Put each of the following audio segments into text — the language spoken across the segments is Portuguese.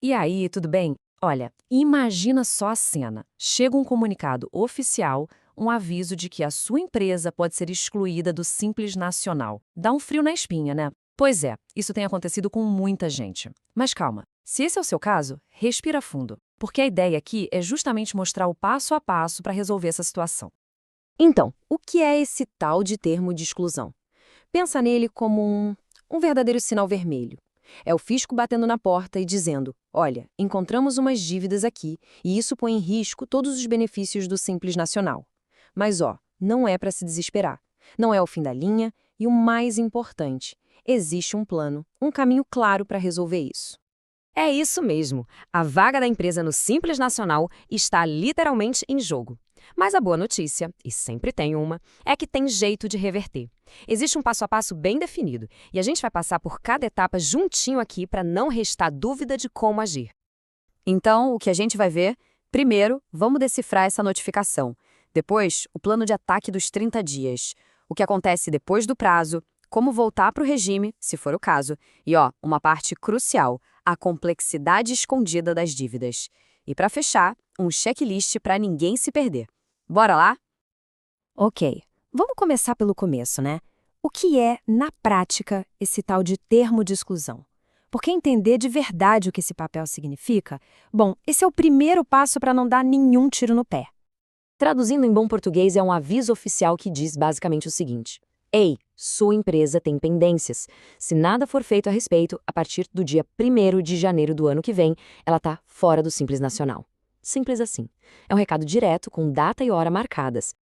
E aí, tudo bem? Olha, imagina só a cena. Chega um comunicado oficial, um aviso de que a sua empresa pode ser excluída do Simples Nacional. Dá um frio na espinha, né? Pois é, isso tem acontecido com muita gente. Mas calma, se esse é o seu caso, respira fundo, porque a ideia aqui é justamente mostrar o passo a passo para resolver essa situação. Então, o que é esse tal de termo de exclusão? Pensa nele como um verdadeiro sinal vermelho. É o fisco batendo na porta e dizendo: olha, encontramos umas dívidas aqui e isso põe em risco todos os benefícios do Simples Nacional. Mas, ó, não é para se desesperar. Não é o fim da linha e o mais importante: existe um plano, um caminho claro para resolver isso. É isso mesmo. A vaga da empresa no Simples Nacional está literalmente em jogo. Mas a boa notícia, e sempre tem uma, é que tem jeito de reverter. Existe um passo a passo bem definido, e a gente vai passar por cada etapa juntinho aqui para não restar dúvida de como agir. Então, o que a gente vai ver? Primeiro, vamos decifrar essa notificação. Depois, o plano de ataque dos 30 dias. O que acontece depois do prazo, como voltar para o regime, se for o caso. E, ó, uma parte crucial, a complexidade escondida das dívidas. E para fechar, um checklist para ninguém se perder. Bora lá? Ok, vamos começar pelo começo, né? O que é, na prática, esse tal de termo de exclusão? Porque entender de verdade o que esse papel significa, bom, esse é o primeiro passo para não dar nenhum tiro no pé. Traduzindo em bom português, é um aviso oficial que diz basicamente o seguinte: ei, sua empresa tem pendências. Se nada for feito a respeito, a partir do dia 1º de janeiro do ano que vem, ela está fora do Simples Nacional. Simples assim. É um recado direto, com data e hora marcadas.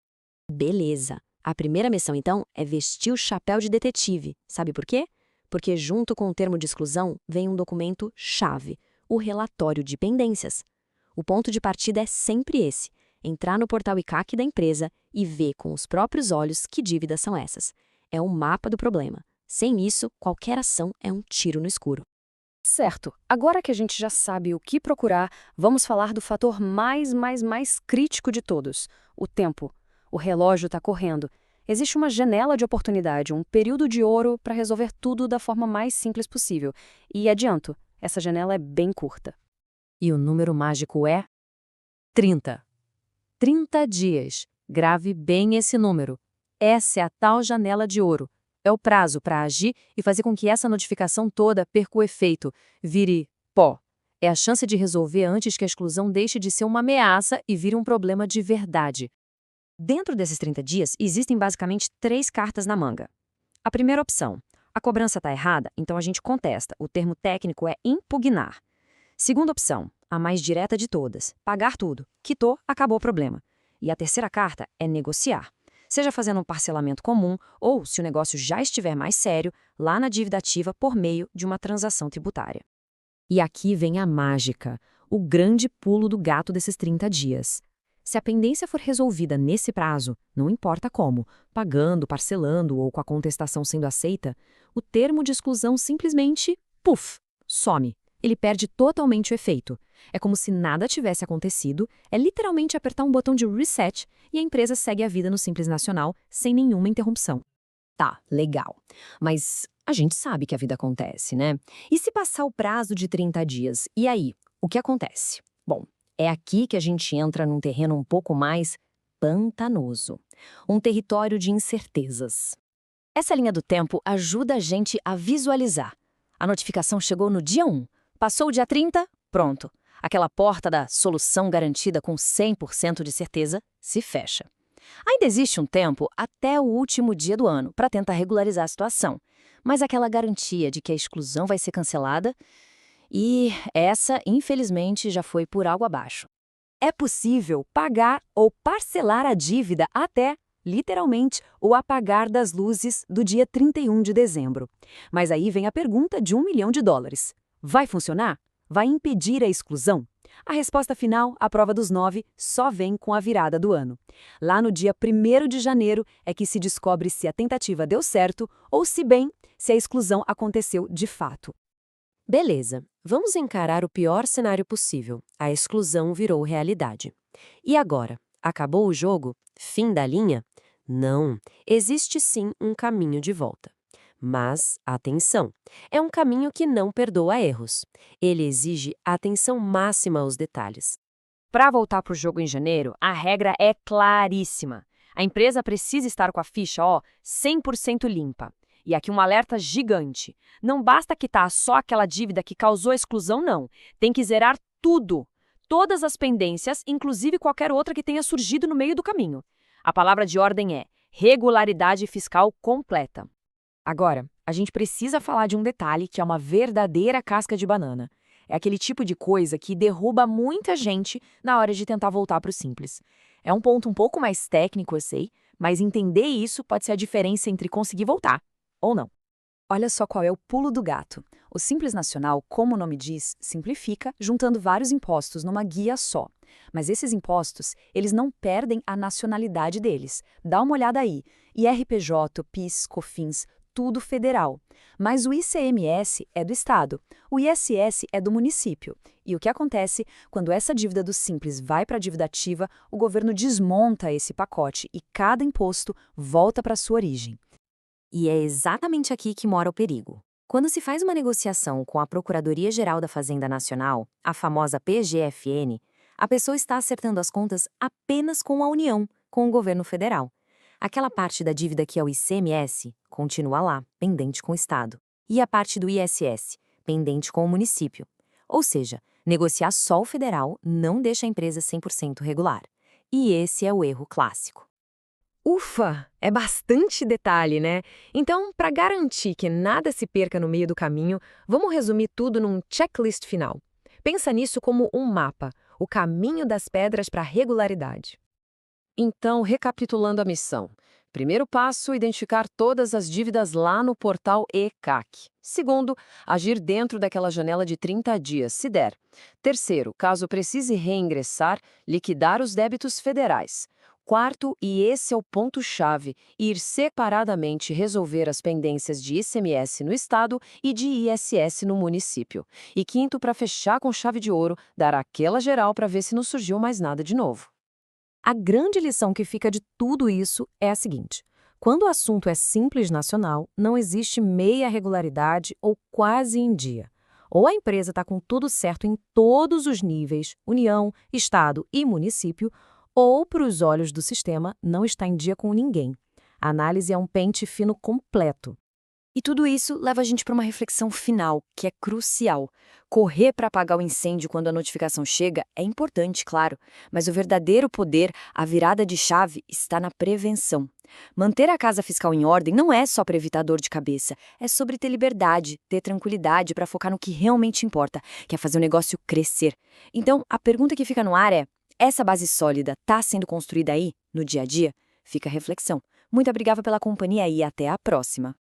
Beleza. A primeira missão, então, é vestir o chapéu de detetive. Sabe por quê? Porque junto com o termo de exclusão vem um documento-chave, o relatório de pendências. O ponto de partida é sempre esse: entrar no portal ICAC da empresa e ver com os próprios olhos que dívidas são essas. É um mapa do problema. Sem isso, qualquer ação é um tiro no escuro. Certo, agora que a gente já sabe o que procurar, vamos falar do fator mais crítico de todos: o tempo. O relógio está correndo. Existe uma janela de oportunidade, um período de ouro para resolver tudo da forma mais simples possível. E adianto, essa janela é bem curta. E o número mágico é 30. 30 dias. Grave bem esse número. Essa é a tal janela de ouro. É o prazo para agir e fazer com que essa notificação toda perca o efeito, vire pó. É a chance de resolver antes que a exclusão deixe de ser uma ameaça e vire um problema de verdade. Dentro desses 30 dias, existem basicamente 3 cartas na manga. A primeira opção: a cobrança está errada, então a gente contesta. O termo técnico é impugnar. Segunda opção, a mais direta de todas: pagar tudo. Quitou, acabou o problema. E a terceira carta é negociar. Seja fazendo um parcelamento comum ou, se o negócio já estiver mais sério, lá na dívida ativa por meio de uma transação tributária. E aqui vem a mágica, o grande pulo do gato desses 30 dias. Se a pendência for resolvida nesse prazo, não importa como, pagando, parcelando ou com a contestação sendo aceita, o termo de exclusão simplesmente, puf, some. Ele perde totalmente o efeito. É como se nada tivesse acontecido, é literalmente apertar um botão de reset e a empresa segue a vida no Simples Nacional sem nenhuma interrupção. Tá, legal. Mas a gente sabe que a vida acontece, né? E se passar o prazo de 30 dias? E aí, o que acontece? Bom, é aqui que a gente entra num terreno um pouco mais pantanoso. Um território de incertezas. Essa linha do tempo ajuda a gente a visualizar. A notificação chegou no dia 1. Passou o dia 30, pronto. Aquela porta da solução garantida com 100% de certeza se fecha. Ainda existe um tempo até o último dia do ano para tentar regularizar a situação, mas aquela garantia de que a exclusão vai ser cancelada, e essa, infelizmente, já foi por água abaixo. É possível pagar ou parcelar a dívida até, literalmente, o apagar das luzes do dia 31 de dezembro. Mas aí vem a pergunta de $1 milhão. Vai funcionar? Vai impedir a exclusão? A resposta final, a prova dos 9, só vem com a virada do ano. Lá no dia 1º de janeiro é que se descobre se a tentativa deu certo ou, se bem, se a exclusão aconteceu de fato. Beleza, vamos encarar o pior cenário possível. A exclusão virou realidade. E agora? Acabou o jogo? Fim da linha? Não, existe sim um caminho de volta. Mas, atenção, é um caminho que não perdoa erros. Ele exige atenção máxima aos detalhes. Para voltar para o jogo em janeiro, a regra é claríssima. A empresa precisa estar com a ficha, 100% limpa. E aqui um alerta gigante. Não basta quitar só aquela dívida que causou a exclusão, não. Tem que zerar tudo. Todas as pendências, inclusive qualquer outra que tenha surgido no meio do caminho. A palavra de ordem é regularidade fiscal completa. Agora, a gente precisa falar de um detalhe que é uma verdadeira casca de banana. É aquele tipo de coisa que derruba muita gente na hora de tentar voltar para o simples. É um ponto um pouco mais técnico, eu sei, mas entender isso pode ser a diferença entre conseguir voltar ou não. Olha só qual é o pulo do gato. O Simples Nacional, como o nome diz, simplifica, juntando vários impostos numa guia só. Mas esses impostos, eles não perdem a nacionalidade deles. Dá uma olhada aí. IRPJ, PIS, COFINS, tudo federal. Mas o ICMS é do Estado, o ISS é do município. E o que acontece quando essa dívida do Simples vai para a dívida ativa, o governo desmonta esse pacote e cada imposto volta para sua origem. E é exatamente aqui que mora o perigo. Quando se faz uma negociação com a Procuradoria-Geral da Fazenda Nacional, a famosa PGFN, a pessoa está acertando as contas apenas com a União, com o governo federal. Aquela parte da dívida que é o ICMS continua lá, pendente com o Estado. E a parte do ISS, pendente com o município. Ou seja, negociar só o federal não deixa a empresa 100% regular. E esse é o erro clássico. Ufa, é bastante detalhe, né? Então, para garantir que nada se perca no meio do caminho, vamos resumir tudo num checklist final. Pensa nisso como um mapa, o caminho das pedras para a regularidade. Então, recapitulando a missão. Primeiro passo, identificar todas as dívidas lá no portal ECAC. Segundo, agir dentro daquela janela de 30 dias, se der. Terceiro, caso precise reingressar, liquidar os débitos federais. Quarto, e esse é o ponto-chave, ir separadamente resolver as pendências de ICMS no Estado e de ISS no município. E quinto, para fechar com chave de ouro, dar aquela geral para ver se não surgiu mais nada de novo. A grande lição que fica de tudo isso é a seguinte: quando o assunto é simples nacional, não existe meia regularidade ou quase em dia. Ou a empresa está com tudo certo em todos os níveis, União, Estado e município, ou, para os olhos do sistema, não está em dia com ninguém. A análise é um pente fino completo. E tudo isso leva a gente para uma reflexão final, que é crucial. Correr para apagar o incêndio quando a notificação chega é importante, claro, mas o verdadeiro poder, a virada de chave, está na prevenção. Manter a casa fiscal em ordem não é só para evitar dor de cabeça, é sobre ter liberdade, ter tranquilidade para focar no que realmente importa, que é fazer o negócio crescer. Então, a pergunta que fica no ar é: essa base sólida está sendo construída aí, no dia a dia? Fica a reflexão. Muito obrigada pela companhia e até a próxima.